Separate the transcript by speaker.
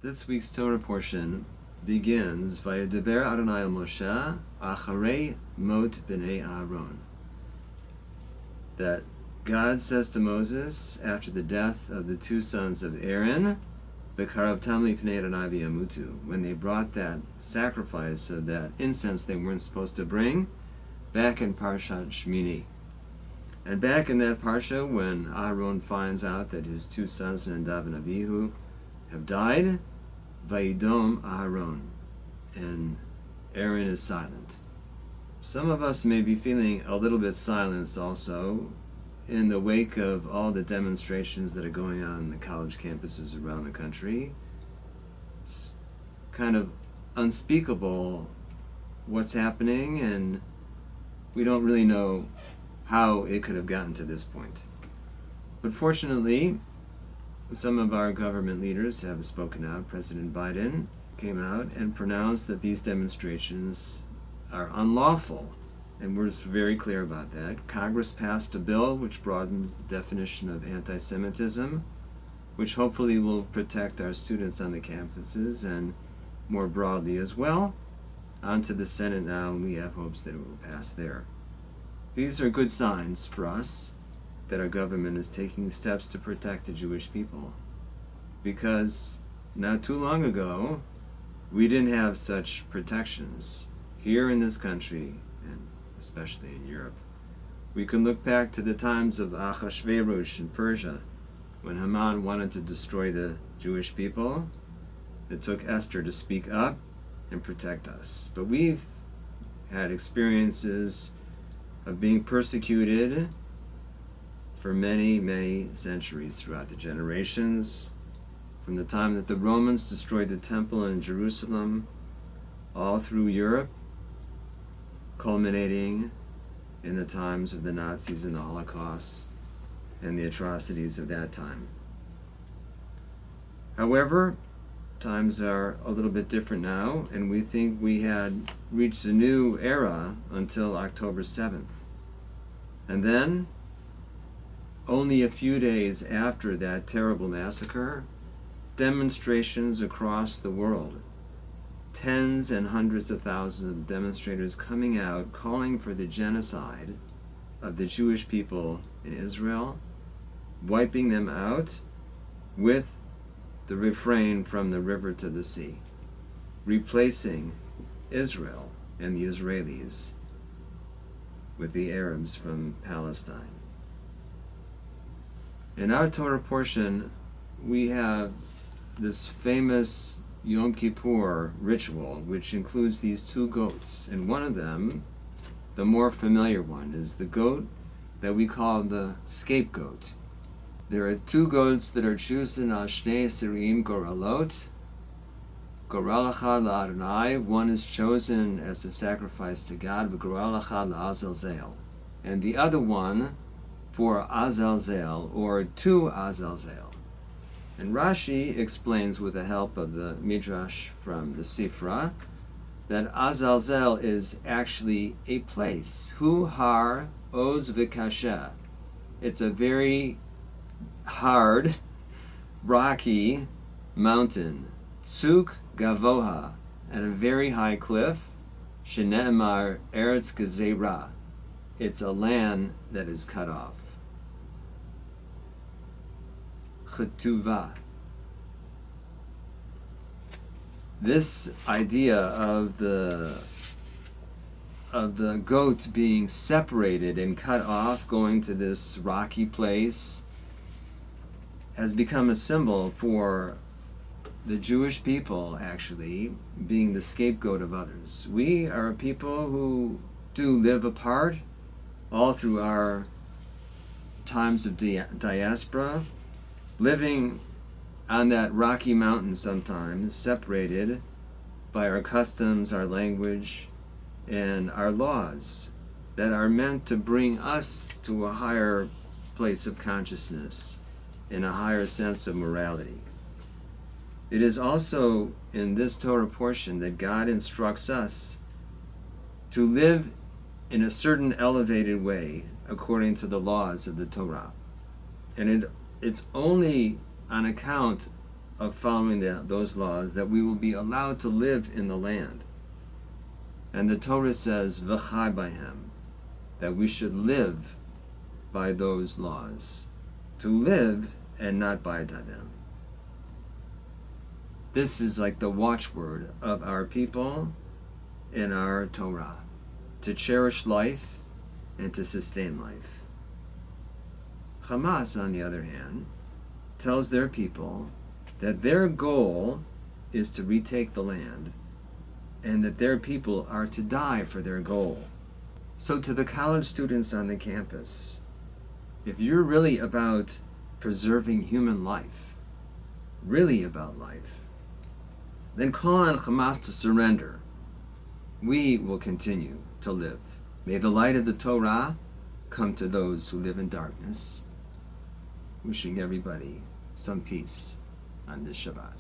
Speaker 1: This week's Torah portion begins Vayedaber Adonai el Moshe Achrei mot b'nei Aaron. That God says to Moses after the death of the two sons of Aaron, B'karabtam lifnei Adonai v'yamutu, when they brought that sacrifice of that incense they weren't supposed to bring, back in Parashat Shmini. And back in that parsha, when Aaron finds out that his two sons, Nadav and Avihu, have died, Vayidom Aaron, and Aaron is silent. Some of us may be feeling a little bit silenced also in the wake of all the demonstrations that are going on in the college campuses around the country. It's kind of unspeakable what's happening, and we don't really know how it could have gotten to this point. But fortunately, some of our government leaders have spoken out. President Biden came out and pronounced that these demonstrations are unlawful, and we're very clear about that. Congress passed a bill which broadens the definition of anti-Semitism, which hopefully will protect our students on the campuses and more broadly as well. On to the Senate now, and we have hopes that it will pass there. These are good signs for us that our government is taking steps to protect the Jewish people. Because not too long ago, we didn't have such protections here in this country, and especially in Europe. We can look back to the times of Achashverosh in Persia, when Haman wanted to destroy the Jewish people. It took Esther to speak up and protect us. But we've had experiences of being persecuted for many, many centuries throughout the generations, from the time that the Romans destroyed the temple in Jerusalem, all through Europe, culminating in the times of the Nazis and the Holocaust and the atrocities of that time. However, times are a little bit different now, and we think we had reached a new era until October 7th. And then, only a few days after that terrible massacre, demonstrations across the world, tens and hundreds of thousands of demonstrators coming out calling for the genocide of the Jewish people in Israel, wiping them out with the refrain from the river to the sea, replacing Israel and the Israelis with the Arabs from Palestine. In our Torah portion, we have this famous Yom Kippur ritual, which includes these two goats. And one of them, the more familiar one, is the goat that we call the scapegoat. There are two goats that are chosen al shnei sirim goralot. Goralacha la'Adonai, one is chosen as a sacrifice to God, v'goralacha la'Azazel. And the other one for Azazel, or to Azazel. And Rashi explains, with the help of the Midrash from the Sifra, that Azazel is actually a place. Hu har oz v'kasha. It's a very hard, rocky mountain. Tzuk gavoha, and a very high cliff. Shene'emar eretz gezerah. It's a land that is cut off. Chetuva. This idea of the goat being separated and cut off, going to this rocky place, has become a symbol for the Jewish people actually being the scapegoat of others. We are a people who do live apart all through our times of diaspora, living on that rocky mountain sometimes, separated by our customs, our language, and our laws that are meant to bring us to a higher place of consciousness and a higher sense of morality. It is also in this Torah portion that God instructs us to live in a certain elevated way according to the laws of the Torah. And it's only on account of following those laws that we will be allowed to live in the land. And the Torah says, v'chai b'hem, that we should live by those laws, to live and not by them. This is like the watchword of our people in our Torah, to cherish life and to sustain life. Hamas, on the other hand, tells their people that their goal is to retake the land and that their people are to die for their goal. So to the college students on the campus, if you're really about preserving human life, really about life, then call on Hamas to surrender. We will continue to live. May the light of the Torah come to those who live in darkness. Wishing everybody some peace on this Shabbat.